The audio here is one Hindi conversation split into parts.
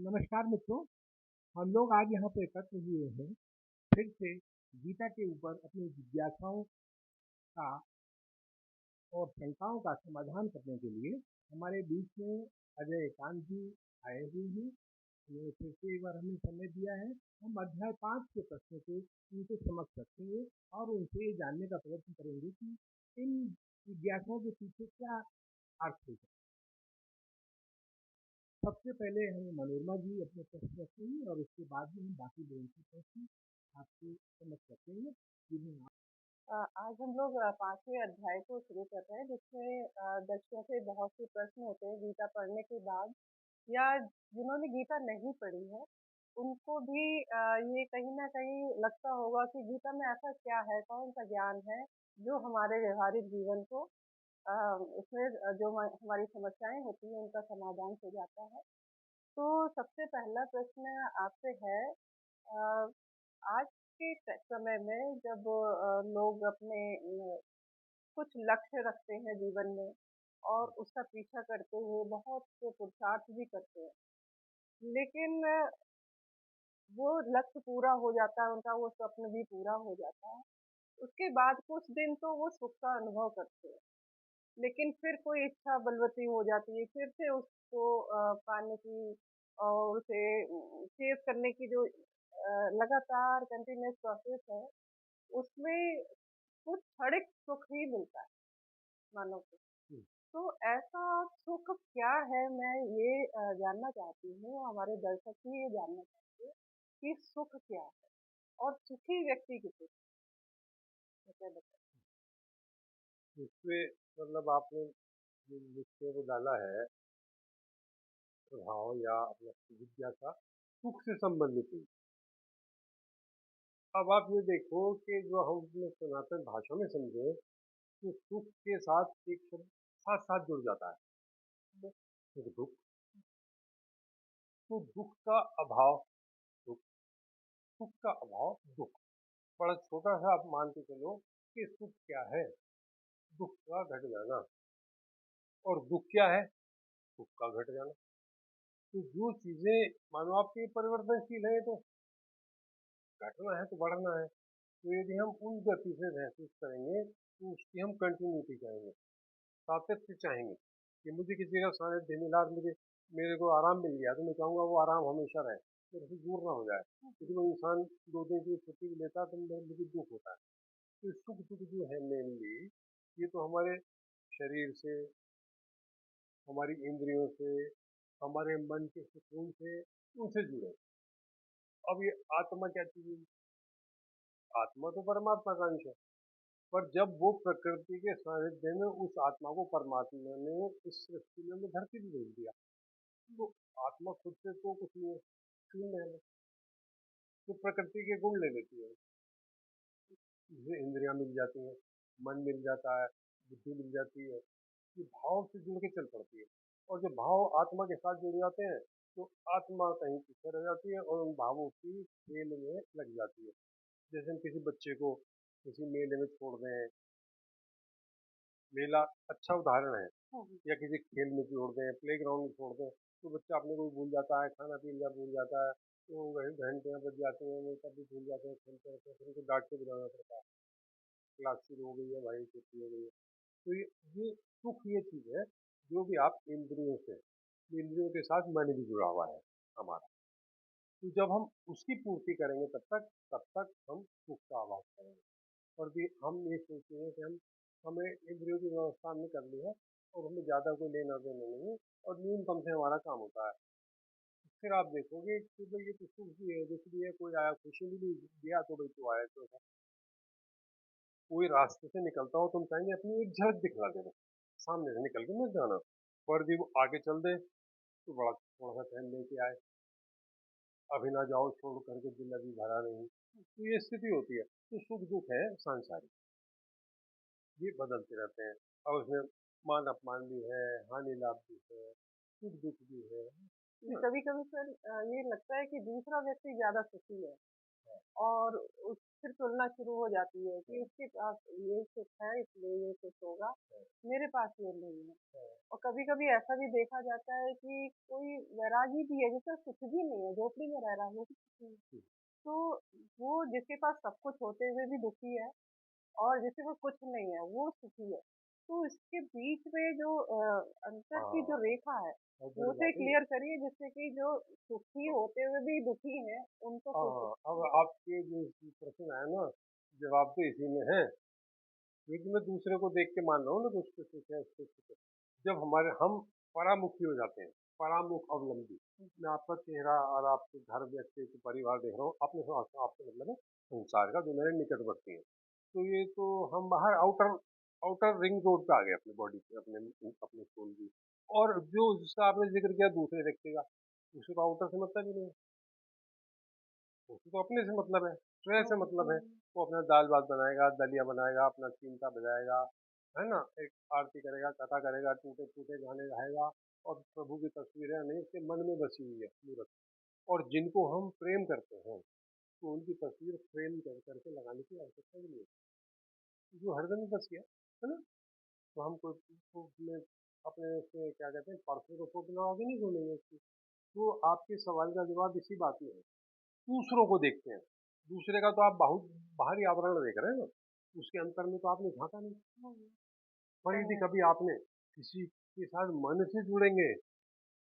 नमस्कार मित्रों। हम लोग आज यहाँ पे एकत्र हुए हैं फिर से गीता के ऊपर अपनी जिज्ञासाओं का और शंकाओं का समाधान करने के लिए। हमारे बीच में अजय एकांत जी आए हुए हैं। उन्होंने फिर से एक बार हमें समय दिया है। हम अध्याय 5 के प्रश्नों को उनके समक्ष रखेंगे और उनसे ये जानने का प्रयत्न करेंगे कि इन जिज्ञासाओं के पीछे क्या अर्थ है। सबसे पहले हम मनोरमा जी अपने प्रश्न रखेंगे और उसके बाद में हम बाकी लोगों के प्रश्न आपको समझ सकेंगे जिन्हें आप। आज हम लोग पांचवें अध्याय को शुरू कर रहे हैं, जिसमें दर्शकों से बहुत से प्रश्न होते हैं गीता पढ़ने के बाद, या जिन्होंने गीता नहीं पढ़ी है उनको भी ये कहीं ना कहीं लगता होगा कि गीता में ऐसा क्या है, कौन सा ज्ञान है जो हमारे व्यवहारिक जीवन को उसमें जो हमारी समस्याएं होती हैं उनका समाधान हो जाता है। तो सबसे पहला प्रश्न आपसे है, अ, आज के समय में जब लोग अपने कुछ लक्ष्य रखते हैं जीवन में और उसका पीछा करते हुए बहुत से पुरुषार्थ भी करते हैं, लेकिन वो लक्ष्य पूरा हो जाता है, उनका वो स्वप्न भी पूरा हो जाता है। उसके बाद कुछ दिन तो वो सुख का अनुभव करते हैं, लेकिन फिर कोई इच्छा बलवती हो जाती है, फिर से उसको पाने की और उसे चेज़ करने की जो लगातार कंटीन्यूअस प्रोसेस है, उसमें कुछ क्षणिक सुख ही मिलता है मानव को। हम्म, तो ऐसा सुख क्या है, मैं ये जानना चाहती हूँ, हमारे दर्शक भी ये जानना चाहते हैं कि सुख क्या है और सुखी व्यक्ति किसे कहते हैं? इसमें मतलब आपने जो विषय को डाला है, प्रभाव या अपना जिज्ञासा सुख से संबंधित हुई। अब आप ये देखो कि जो हम अपने सनातन भाषा में समझे तो सुख के साथ एक शब्द साथ साथ जुड़ जाता है, एक दुख। तो दुख का अभाव सुख, सुख का अभाव दुख। बड़ा छोटा सा आप मान के चलो कि सुख क्या है, दुख का घट जाना। और दुख क्या है, सुख का घट जाना। तो जो चीजें मानो आपके परिवर्तनशील है, तो घटना है तो बढ़ना है। तो यदि हम उस गति से महसूस करेंगे तो उसकी हम कंटिन्यूटी चाहेंगे, सातत्य चाहेंगे कि मुझे किसी का सानिध्य मिला और मुझे मेरे को आराम मिल गया तो मैं चाहूँगा वो आराम हमेशा रहे, मेरे से दूर ना हो जाए। यदि वो इंसान 2 दिन की छुट्टी भी लेता है तो मुझे दुख होता है। तो सुख दुख जो है मेनली ये तो हमारे शरीर से, हमारी इंद्रियों से, हमारे मन के सुकून से, उनसे जुड़े। अब ये आत्मा क्या चीज़ है? आत्मा तो परमात्मा का अंश है। पर जब वो प्रकृति के सानिध्य में उस आत्मा को परमात्मा ने इस सृष्टि में धरती भी भेज दिया, तो आत्मा खुद से तो कुछ नहीं है, शून्य है। तो प्रकृति के गुण ले लेती है, जैसे इंद्रियां मिल जाती हैं, मन मिल जाता है, बुद्धि मिल जाती है, ये भाव से जुड़ के चल पड़ती है। और जब भाव आत्मा के साथ जुड़ जाते हैं तो आत्मा कहीं पीछे रह जाती है और उन भावों की खेल में लग जाती है। जैसे हम किसी बच्चे को किसी मेले में छोड़ दें, मेला अच्छा उदाहरण है, हम्म, या किसी खेल में जोड़ दें, प्ले ग्राउंड में छोड़ दें, तो बच्चा अपने को भी भूल जाता है, खाना पीना भूल जाता है। तो वही घंटियाँ बज जाती हैं, वो सब भी भूल जाते हैं, खेलते रहते हैं, फिर उनको डांट के बुलाना पड़ता है, क्लास शुरू हो गई है भाई, छुट्टी हो गई है। तो ये सुख ये चीज़ है जो भी आप इंद्रियों से, इंद्रियों के साथ मन भी जुड़ा हुआ है हमारा। तो जब हम उसकी पूर्ति करेंगे तब तक हम सुख का आभास करेंगे। और भी हम ये सोचते हैं कि हमें इंद्रियों की व्यवस्था हमने कर ली है और हमें ज़्यादा कोई लेना देना नहीं है और न्यूनतम से हमारा काम होता है। फिर आप देखोगे कि भाई ये तो सुख भी है, दुख भी है, कोई आया खुशी भी नहीं दिया तो भाई तो आया तो है। कोई रास्ते से निकलता हो तुम चाहेंगे अपनी एक झलक दिखला देना, सामने से निकल के मत जाना। पर जब वो आगे चल दे तो बड़ा थोड़ा सा टाइम लेके आए, अभी ना जाओ छोड़ करके दिल अभी भरा नहीं। तो ये स्थिति होती है। तो सुख दुख है सांसारिक, ये बदलते रहते हैं। और उसमें मान अपमान भी है, हानि लाभ भी है, सुख दुख भी है ना। कभी कभी सर ये लगता है कि दूसरा व्यक्ति ज्यादा सुखी है। और फिर तुलना शुरू हो जाती है कि उसके पास ये सुख है इसलिए ये सुख होगा, मेरे पास ये नहीं है। और कभी कभी ऐसा भी देखा जाता है कि कोई वैरागी भी है जिसका कुछ भी नहीं है, झोपड़ी में रह रहा है, वो भी सुखी है। तो वो जिसके पास सब कुछ होते हुए भी दुखी है, और जिसके पास कुछ नहीं है वो सुखी है। तो इसके बीच में जो अंतर की जो हाँ, रेखा है, बहुत वो बड़ी से बात है ये। क्लियर करिए, जिससे कि जो सुखी होते हुए भी दुखी हैं उनको कुछ हाँ, अब आपके जो प्रश्न है ना, जवाब तो इसी में है। क्योंकि मैं दूसरे को देख के मान रहा हूँ ना कि उसके सुख है उसके सुख है। जब हम परामुखी हो जाते हैं, परामुख अवलंबी, मैं आपका चेहरा और आपके घर व्यक्ति के परिवार देख रहा हूँ, अपने आपसे मतलब है संसार का जो मेरे निकटवर्ती है। तो ये तो हम बाहर आउटर आउटर रिंग रोड पे आ गए अपनी बॉडी पे, अपने अपने सोल की। और जो जिसका आपने जिक्र किया दूसरे व्यक्ति का, उसे तो आउटर से मतलब ही नहीं है, उसे तो अपने से मतलब है, स्वयं से मतलब है। वो अपना दाल भात बनाएगा, दलिया बनाएगा, अपना चिंता बजाएगा, है ना, एक आरती करेगा, कथा करेगा, टूटे फूटे गाने गाएगा, और प्रभु की तस्वीरें नहीं उसके मन में बसी हुई है मूर्त। और जिनको हम प्रेम करते हैं, तो उनकी तस्वीर फ्रेम कर करके लगाने की आवश्यकता भी नहीं है, जो हरदम ही बस गया, है ना। तो हम कोई में अपने उसमें क्या कहते हैं परसों को फोटो लगा के नहीं घूमेंगे उसकी। तो आपके सवाल का जवाब इसी बात में है, दूसरों को देखते हैं। दूसरे का तो आप बहुत बाहरी आवरण देख रहे हैं ना, उसके अंतर में तो आपने झांका नहीं। पर यदि है। कभी आपने किसी के साथ मन से जुड़ेंगे,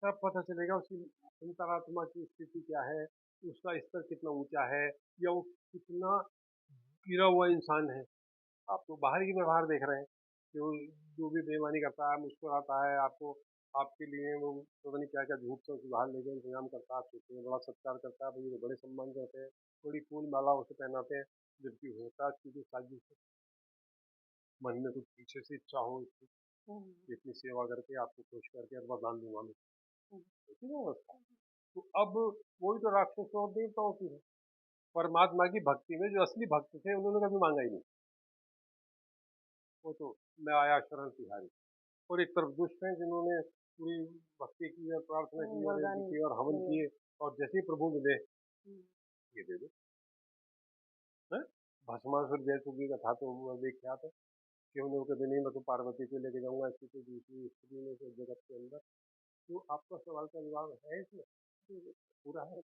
तब पता चलेगा उसकी अंतरात्मा की स्थिति क्या है, उसका स्तर कितना ऊंचा है, या वो कितना गिरा हुआ इंसान है। आप तो बाहर की व्यवहार देख रहे हैं कि वो जो भी बेईमानी करता है, मुस्कुराता है आपको, आपके लिए वो पता नहीं क्या क्या झूठ से सुधार लेके इंतजाम करता है, आप सोचते हैं बड़ा सत्कार करता है, भाई ये तो बड़े सम्मान करते हैं, बड़ी फूल माला उसे पहनाते हैं। जबकि होता है कि साजिश है, मन में कुछ पीछे से इच्छा हो इसकी, हम्म, कि इतनी सेवा करके आपको खुश करके अथवा दान दूंगा मैं, हम्म, होती ना अवस्था। तो अब वही तो राक्षसों और देवताओं की है। परमात्मा की भक्ति में जो असली भक्त थे उन्होंने कभी मांगा ही नहीं, वो तो मैं आया शरण तिहारी। और एक तरफ दुष्ट हैं जिन्होंने पूरी भक्ति की और प्रार्थना की और यज्ञ वरदान किए और हवन लिए। किए, और जैसे ही प्रभु मिले, हम्म, ये दे दो, है। भस्मासुर जयसुख का था तो वो विख्यात है कि उन्होंने कभी नहीं, मैं तो पार्वती को लेके जाऊंगा ऐसी कोई दूसरी स्त्री में से जगत के अंदर। तो आपका सवाल का जवाब है इसमें, तो पूरा है।